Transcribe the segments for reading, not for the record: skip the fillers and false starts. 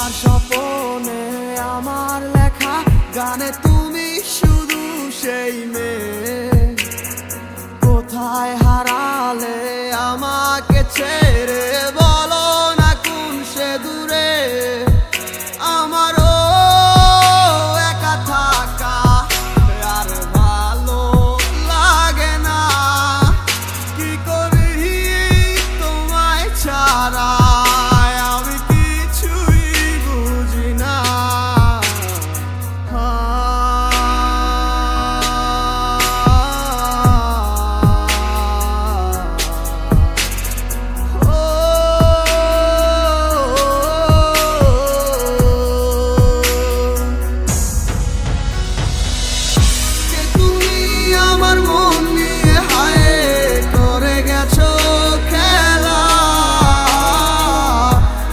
আমার স্বপ্নে আমার লেখা গানে তুমি শুধু সেই মেয়ে। কোথায় হারালে আমাকে ছেড়ে, বলো না কোন সে দূরে। আমারও একা থাকা আর ভালো লাগে না, কি করি তোমায় ছাড়া আমি কিছুই বুঝি না।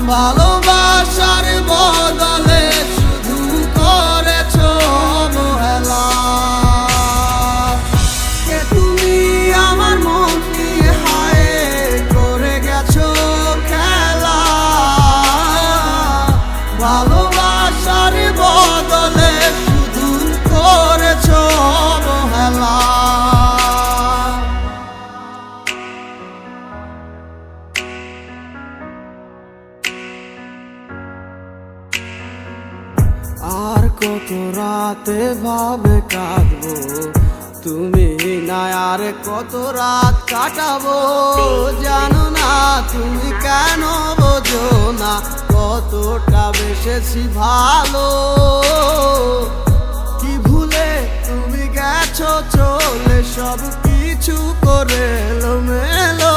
ভালোবাসার বদলে শুধু করেছো অবহেলা। কে তুমি আমার মন নিয়ে হায় করে গেছো খেলা। ভালোবাসার বদলে শুধু করেছো অবহেলা। আর কত রাতে ভাবে কাঁদবো তুমি না, আর কত রাত কাটাবো জানো না তুমি কেন বোঝো না কতটা বেসেছি ভালো। কি ভুলে তুমি গেছো চলে, সব কিছু করে এলোমেলো।